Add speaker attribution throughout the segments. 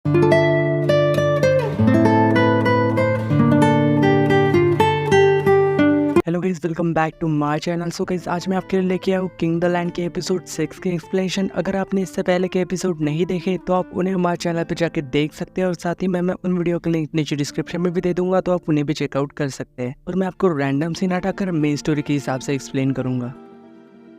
Speaker 1: Hello guys, welcome back to my channel. So guys, आज मैं आपके लिए लेके आया हूँ किंग द लैंड के एपिसोड 6 के एक्सप्लेनेशन। अगर आपने इससे पहले के एपिसोड नहीं देखे तो आप उन्हें हमारे चैनल पे जाके देख सकते हैं, और साथ ही मैं उन वीडियो के लिंक नीचे डिस्क्रिप्शन में भी दे दूंगा, तो आप उन्हें भी चेकआउट कर सकते हैं। और मैं आपको रैंडम सीन हटाकर मेन स्टोरी के हिसाब से एक्सप्लेन करूंगा।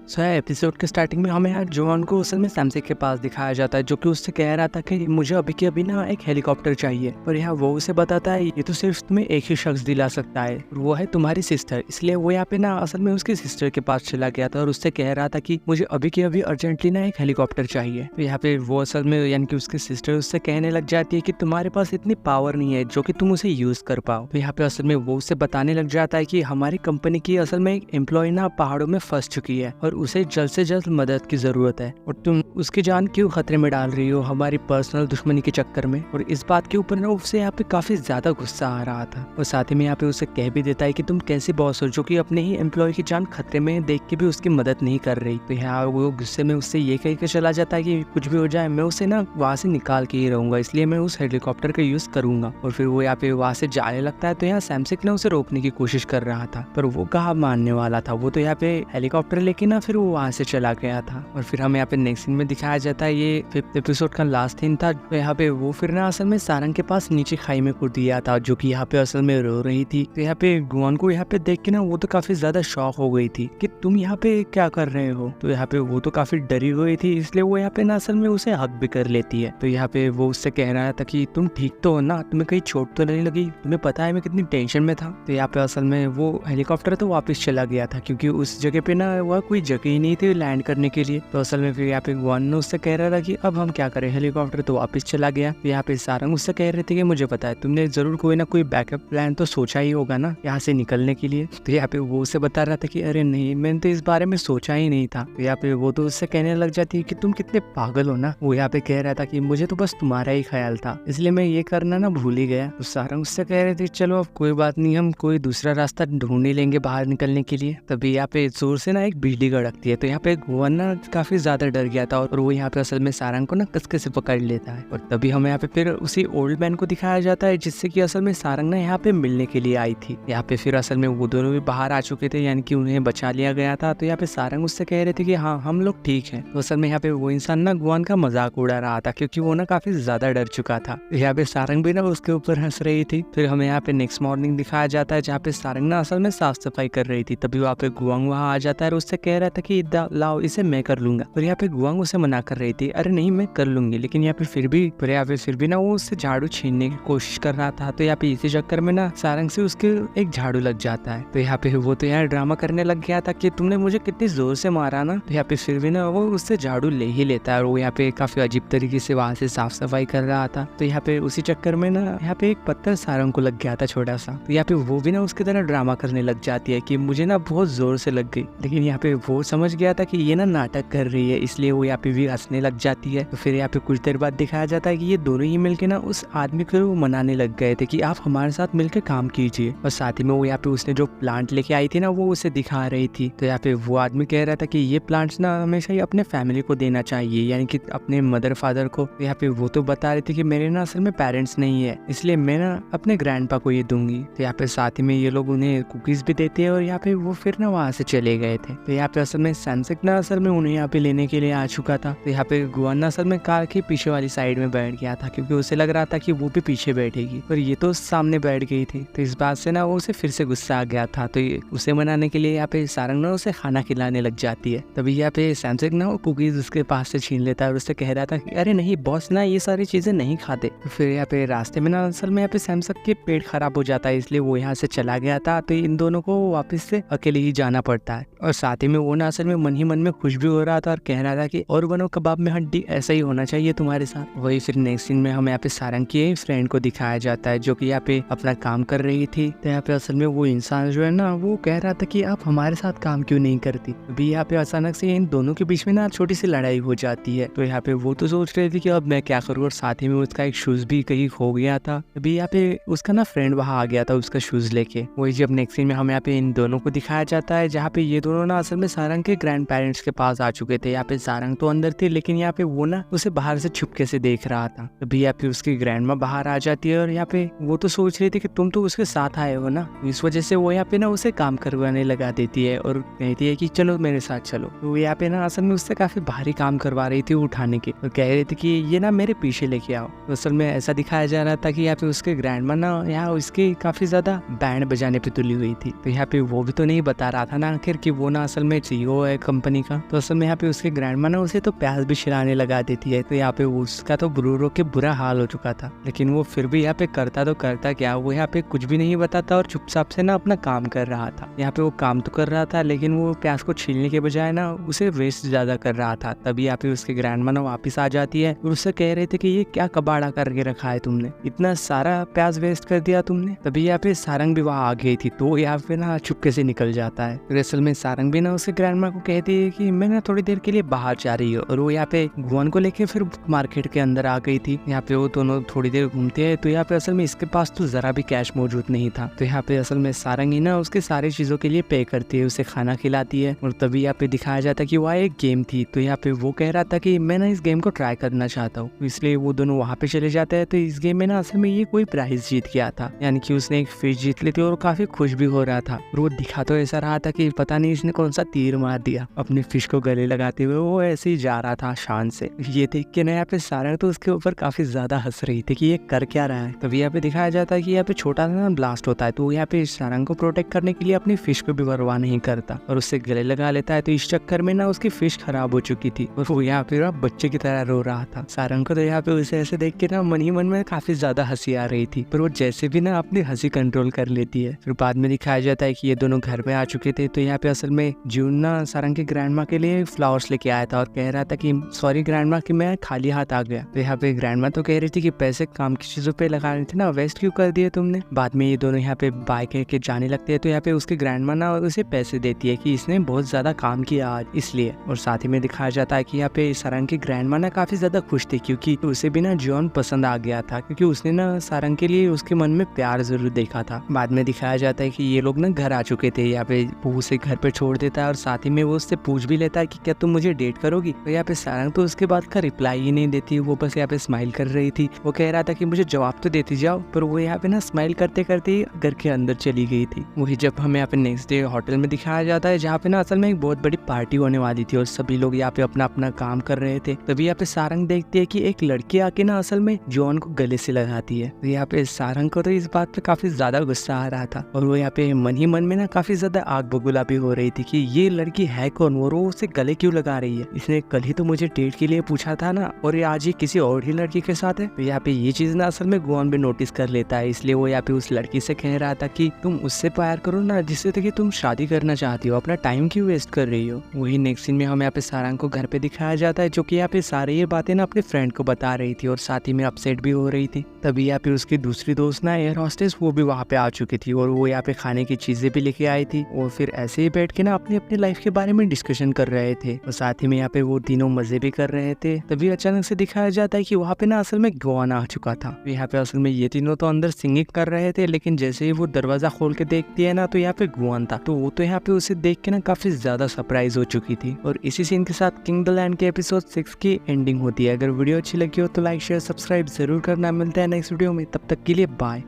Speaker 1: सो एपिसोड के स्टार्टिंग में हमें यहाँ जॉन को असल में सैमसेक के पास दिखाया जाता है, जो कि उससे कह रहा था कि मुझे अभी के अभी ना एक हेलीकॉप्टर चाहिए। और यहाँ वो उसे बताता है ये तो सिर्फ तुम्हें एक ही शख्स दिला सकता है, और वो है तुम्हारी सिस्टर। इसलिए वो यहाँ पे ना असल में उसकी सिस्टर के पास चला गया था और उससे कह रहा था कि मुझे अभी के अभी अर्जेंटली ना एक हेलीकॉप्टर चाहिए। तो यहाँ पे वो असल में यानी कि उसकी सिस्टर उससे कहने लग जाती है कि तुम्हारे पास इतनी पावर नहीं है जो कि तुम उसे यूज कर पाओ। तो यहाँ पे असल में वो उसे बताने लग जाता है कि हमारी कंपनी की असल में एक एम्प्लॉय ना पहाड़ों में फंस चुकी है और उसे जल्द से जल्द मदद की जरूरत है, और तुम उसकी जान क्यों खतरे में डाल रही हो हमारी पर्सनल दुश्मनी के चक्कर में। और इस बात के ऊपर ना उससे यहाँ पे काफी ज्यादा गुस्सा आ रहा था, और साथ ही में यहाँ पे उसे कह भी देता है कि तुम कैसे बॉस हो जो कि अपने ही एम्प्लॉय की जान खतरे में देख के भी उसकी मदद नहीं कर रही। तो यहाँ वो गुस्से में उससे ये कह के चला जाता है कि कुछ भी हो जाए मैं उसे ना वहाँ से निकाल के ही रहूंगा, इसलिए मैं उस हेलीकॉप्टर का यूज करूंगा। और फिर वो यहाँ पे वहाँ से जाने लगता है। तो यहाँ सैमसेक ने उसे रोकने की कोशिश कर रहा था, पर वो कहाँ मानने वाला था। वो तो यहाँ पे हेलीकॉप्टर लेके ना फिर वो वहाँ से चला गया था। और फिर हमें यहाँ पे नेक्स्ट सीन में दिखाया जाता है, ये 5th एपिसोड का लास्ट सीन था। तो यहाँ पे वो फिर ना असल में सारंग के पास नीचे खाई में कूद दिया था, जो कि यहाँ पे असल में रो रही थी। तो यहाँ पे गुआन को यहाँ पे देख के ना वो तो काफी ज्यादा शॉक हो गई थी कि तुम यहाँ पे क्या कर रहे हो। तो यहाँ पे वो तो काफी डरी हुई थी, इसलिए वो यहाँ पे ना असल में उसे हक भी कर लेती है। तो यहाँ पे वो उससे कह रहा था कि तुम ठीक तो हो ना, तुम्हें कहीं चोट तो नहीं लगी, तुम्हें पता है मैं कितनी टेंशन में था। तो यहाँ पे असल में वो हेलीकॉप्टर तो वापस चला गया था, क्योंकि उस जगह पे ना वह कोई जगह ही नहीं थी लैंड करने के लिए। तो असल में फिर यहाँ पे गुआन ने उससे कह रहा था कि अब हम क्या करें, हेलीकॉप्टर तो वापस चला गया। तो यहाँ पे सारंग उससे कह रहे थे कि मुझे पता है तुमने जरूर कोई ना कोई बैकअप प्लान तो सोचा ही होगा ना यहाँ से निकलने के लिए। तो यहाँ पे वो उसे बता रहा था कि अरे नहीं, मैंने तो इस बारे में सोचा ही नहीं था। तो यहाँ पे वो तो उससे कहने लग जाती है कि तुम कितने पागल हो ना। वो यहाँ पे कह रहा था कि मुझे तो बस तुम्हारा ही ख्याल था, इसलिए मैं ये करना ना भूल ही गया। तो सारंग उससे कह रहे थे चलो अब कोई बात नहीं, हम कोई दूसरा रास्ता ढूंढ ही लेंगे बाहर निकलने के लिए। तभी यहाँ पे जोर से ना एक बिजली कड़कती है। तो यहाँ पे गुआन ना काफी ज्यादा डर गया था, और वो यहाँ पे असल में सारंग को ना कसके से पकड़ लेता है। और तभी हमें यहाँ पे फिर उसी ओल्ड मैन को दिखाया जाता है, जिससे कि असल में सारंग ना यहाँ पे मिलने के लिए आई थी। यहाँ पे फिर असल में वो दोनों भी बाहर आ चुके थे, यानी कि उन्हें बचा लिया गया था। तो यहाँ पे सारंग उससे कह रहे थे कि हाँ हम लोग ठीक है। तो असल में यहाँ पे वो इंसान ना गुआन का मजाक उड़ा रहा था, क्योंकि वो ना काफी ज्यादा डर चुका था। यहाँ पे सारंग भी ना उसके ऊपर हंस रही थी। फिर हमें यहाँ पे नेक्स्ट मॉर्निंग दिखाया जाता है, जहाँ पे सारंग ना असल में साफ सफाई कर रही थी। तभी वहाँ पे गुआंग वहाँ आ जाता है और उससे कह रहा था कि लाओ इसे मैं कर लूंगा। और यहाँ पे गुआंग उसे मना कर रही थी, अरे नहीं मैं कर लूंगी। लेकिन यहाँ पे फिर भी ना वो उससे झाड़ू छीनने की कोशिश कर रहा था। तो यहाँ पे इसी चक्कर में ना सारंग से उसके एक झाड़ू लग जाता है। तो यहाँ पे वो तो यहाँ ड्रामा करने लग गया था कि तुमने मुझे कितनी जोर से मारा ना। तो यहाँ पे फिर भी ना वो उससे झाड़ू ले ही लेता है, और वो यहाँ पे काफी अजीब तरीके से वहां से साफ सफाई कर रहा था। तो यहाँ पे उसी चक्कर में ना यहाँ पे एक पत्थर सारंग को लग गया था छोटा सा। तो यहाँ पे वो भी ना उसकी तरह ड्रामा करने लग जाती है कि मुझे ना बहुत जोर से लग गई। लेकिन यहाँ पे वो समझ गया था कि ये ना नाटक कर रही है, इसलिए वो यहाँ पे भी हंसने लग जाती है। तो फिर यहाँ पे कुछ देर बाद दिखाया जाता है कि ये दोनों ही मिलके ना उस आदमी को मनाने लग गए थे कि आप हमारे साथ मिलकर काम कीजिए। और साथ ही में वो यहाँ पे उसने जो प्लांट लेके आई थी ना वो उसे दिखा रही थी। तो यहाँ पे वो आदमी कह रहा था कि ये प्लांट्स ना हमेशा ही अपने फैमिली को देना चाहिए, यानी कि अपने मदर फादर को। तो यहाँ पे वो तो बता रहे थे कि मेरे ना असल में पेरेंट्स नहीं है, इसलिए मैं ना अपने ग्रैंडपा को ये दूंगी। तो यहाँ पे साथ ही में ये लोग उन्हें कुकीज भी देते हैं, और यहाँ पे वो फिर ना वहाँ से चले गए थे। तो यहाँ पे असल में सैमसेक ना असल में उन्हें यहाँ पे लेने के लिए आ चुका था। तो यहाँ पे गुआन ना असल में कार के पीछे वाली साइड में बैठ गया था, क्योंकि उसे लग रहा था कि वो भी पीछे बैठेगी, पर ये तो सामने बैठ गई थी। तो इस बात से ना वो उसे फिर से गुस्सा आ गया था। तो उसे मनाने के लिए यहाँ पे सारंग ना उसे खाना खिलाने लग जाती है। तभी यहाँ पे सैमसेक ना वो कुकीज उसके पास से छीन लेता है, और उससे कह रहा था कि अरे नहीं बॉस ना ये सारी चीजें नहीं खाते। तो फिर यहाँ पे रास्ते में ना असल में यहाँ पे सैमसेक के पेट खराब हो जाता है, इसलिए वो यहाँ से चला गया था। तो इन दोनों को वापस से अकेले ही जाना पड़ता है। और साथ ही में वो ना असल में मन ही मन में खुश भी हो रहा था, और कह रहा था कि और बनो कबाब में हड्डी, ऐसा ही होना चाहिए तुम्हारे साथ। वही फिर नेक्स्ट सीन में हमें यहाँ पे सारंग की फ्रेंड को दिखाया जाता है, जो कि यहाँ पे अपना काम कर रही थी। तो यहाँ पे असल में वो इंसान जो है ना वो कह रहा था कि आप हमारे साथ काम क्यों नहीं करती। अभी यहाँ पे अचानक से इन दोनों के बीच में ना छोटी सी लड़ाई हो जाती है। तो यहाँ पे वो तो सोच रही थी कि अब मैं क्या करूँ, और साथ ही में उसका एक शूज भी कहीं खो गया था। अभी यहाँ पे उसका ना फ्रेंड वहाँ आ गया था उसका शूज लेके। वही जब नेक्स्ट सीन में हमें यहाँ पे इन दोनों को दिखाया जाता है, जहाँ पे ये दोनों ना असल में सारंग के ग्रैंड पेरेंट्स के पास आ चुके थे। यहाँ पे सारंग तो अंदर थी, लेकिन यहाँ पे वो ना उसे बाहर से छुपके से देख रहा था। तभी यहाँ पे उसकी ग्रैंड माँ बाहर आ जाती है और यहाँ पे वो तो सोच रही थी कि तुम तो उसके साथ आए हो ना, इस वजह से वो यहाँ पे ना उसे काम करवाने लगा देती है और कहती है कि चलो मेरे साथ चलो। तो वो यहाँ पे ना असल में उससे काफी भारी काम करवा रही थी उठाने के, और कह रही थी कि ये ना मेरे पीछे लेके आओ। तो असल में ऐसा दिखाया जा रहा था कि यहाँ पे उसके ग्रैंड माँ ना यहाँ उसकी काफी ज्यादा बैंड बजाने पे तुली हुई थी। तो यहाँ पे वो भी तो नहीं बता रहा था ना आखिर कि वो ना असल में सीईओ है कंपनी का। तो असल में यहाँ पे उसके ग्रैंड माँ ना उसे तो प्याज भी खिलाने लगा देती है। तो यहाँ पे उसका तो रो के बुरा हाल हो चुका था, लेकिन वो फिर भी यहाँ पे करता तो करता क्या, वो यहाँ पे कुछ भी नहीं बताता और चुपचाप से ना अपना काम कर रहा था। यहाँ पे वो काम तो कर रहा था, लेकिन वो प्याज को छीलने के बजाय ना उसे वेस्ट ज्यादा कर रहा था। तभी यहाँ पे उसके ग्रैंड माँ वापस आ जाती है और उससे कह रहे थे कि ये क्या कबाड़ा करके रखा है तुमने, इतना सारा प्याज वेस्ट कर दिया तुमने। तभी यहाँ पे सारंग भी वहाँ आ गई थी, तो यहाँ पे ना चुपके से निकल जाता है। फिर असल में सारंग भी ना उसके ग्रैंड माँ को कहती है कि मैं ना थोड़ी देर के लिए बाहर जा रही हूँ, और वो यहाँ पे गुआन को लेके फिर मार्केट के अंदर आ गई थी। यहाँ पे वो दोनों थोड़ी देर घूमते हैं। तो यहाँ पे असल में इसके पास तो जरा भी कैश मौजूद नहीं था। तो यहाँ पे असल में सारंग ही ना उसके सारी चीजों के लिए पे करती है, उसे खाना खिलाती है। और तभी यहाँ पे दिखाया जाता है कि वह एक गेम थी। तो यहाँ पे वो कह रहा था कि मैं ना इस गेम को ट्राई करना चाहता हूँ, इसलिए वो दोनों वहाँ पे चले जाते हैं। तो इस गेम में ना असल में ये कोई प्राइज जीत गया था, यानी कि उसने एक फिश जीत ली थी और काफी खुश भी हो रहा था। और वो दिखा तो ऐसा रहा था कि पता नहीं इसने कौन सा तीर मार दिया, अपनी फिश को गले लगाते हुए वो ऐसे ही जा रहा था शान से। ये देख के ना यहाँ पे सारंग तो उसके ऊपर काफी ज्यादा हंस रही थी कि ये कर क्या रहा है। तभी यहाँ पे दिखाया जाता है कि यहाँ पे छोटा सा ब्लास्ट होता है, तो यहाँ पे सारंग को प्रोटेक्ट करने के लिए अपनी फिश को भी परवाह नहीं करता और उससे गले लगा लेता है। तो इस चक्कर में ना उसकी फिश खराब हो चुकी थी और वो यहाँ पे बच्चे की तरह रो रहा था। सारंग को तो यहाँ पे उसे ऐसे देख के ना मन ही मन में काफी ज्यादा हंसी आ रही थी, पर वो जैसे भी ना अपनी हंसी कंट्रोल कर लेती है। फिर बाद में दिखाया जाता है कि ये दोनों घर पे आ चुके थे। तो यहाँ पे असल में जून ना सारंग के ग्रैंड माँ के लिए फ्लावर्स लेके आया था और कह रहा था कि सॉरी ग्रैंड माँ कि मैं खाली हाथ आ गया। तो यहाँ पे ग्रैंड माँ तो कह रही थी कि पैसे काम की चीजों पे लगा रहे थे ना, वेस्ट क्यों कर दिए तुमने। बाद में ये दोनों यहाँ पे बाइक के जाने लगते हैं। तो यहाँ पे उसके ग्रैंड माँ ना उसे पैसे देती है कि इसने बहुत ज्यादा काम किया आज इसलिए। और साथ ही में दिखाया जाता है कि यहाँ पे सारंग की ग्रैंड माँ ना काफी ज्यादा खुश थी, क्योंकि उसे भी ना जॉन पसंद आ गया था, क्योंकि उसने ना सारंग के लिए उसके मन में प्यार जरूर देखा था। बाद में दिखाया जाता है कि ये लोग ना घर आ चुके थे। यहाँ पे वो उसे घर पे छोड़ देता है और साथ ही में वो उससे पूछ भी लेता है कि क्या तुम मुझे डेट करोगी। तो यहाँ पे सारंग तो उसके बाद का रिप्लाई ही नहीं देती, वो बस यहाँ पे स्माइल कर रही थी। वो कह रहा था कि मुझे जवाब तो देती जाओ, पर वो यहाँ पे ना स्माइल करते करते घर के अंदर चली गई थी। वही जब हमें यहाँ पे नेक्स्ट डे होटल में दिखाया जाता है, जहाँ पे ना असल में एक बहुत बड़ी पार्टी होने वाली थी और सभी लोग यहाँ पे अपना अपना काम कर रहे थे। तभी यहाँ पे सारंग देखती है कि एक लड़की आके ना असल में जॉन को गले से लगाती है। तो यहाँ पे सारंग को तो इस बात पे काफी ज्यादा गुस्सा आ रहा था और वो यहाँ पे मन ही मन में ना काफी ज्यादा आग बबूला भी हो रही थी कि ये लड़की है कौन और वो उसे गले क्यों लगा रही है। इसने कल ही तो मुझे डेट के लिए पूछा था ना, और ये आज ही किसी और ही लड़की के साथ है। तो यहाँ पे ये चीज ना असल में गुआन भी नोटिस कर लेता है, इसलिए वो यहाँ पे उस लड़की से कह रहा था कि तुम उससे प्यार करो ना जिससे कि तुम शादी करना चाहती हो, अपना टाइम क्यों वेस्ट कर रही हो। वही नेक्स्ट सीन में हमें यहाँ पे सारंग को घर पे दिखाया जाता है, जो कि यहाँ पे सारी ये बातें ना अपने फ्रेंड को बता रही थी और साथ ही में अपसेट भी हो रही थी। तभी यहाँ पे उसकी दूसरी दोस्त ना एयर हॉस्टेस वो भी वहाँ पे आ चुकी थी और वो यहाँ पे खाने की चीजें भी लेके आई थी और फिर ऐसे ही बैठ के ना अपनी अपनी लाइफ के बारे में डिस्कशन कर रहे थे और साथ ही में यहाँ पे वो तीनों मजे भी कर रहे थे। तभी अचानक से दिखाया जाता है कि वहाँ पे ना असल में गुआन आ चुका था। यहाँ पे असल में ये तीनों तो अंदर सिंगिंग कर रहे थे, लेकिन जैसे ही वो दरवाजा खोल के देखती है ना, तो यहाँ पे गुआन था। तो वो तो यहाँ पे उसे देख के ना काफी ज्यादा सरप्राइज हो चुकी थी। और इसी सीन के साथ किंग द लैंड के एपिसोड 6 की एंडिंग होती है। अगर वीडियो अच्छी लगी हो तो लाइक शेयर सब्सक्राइब जरूर करना। मिलता है नेक्स्ट वीडियो में, तब तक के लिए बाय।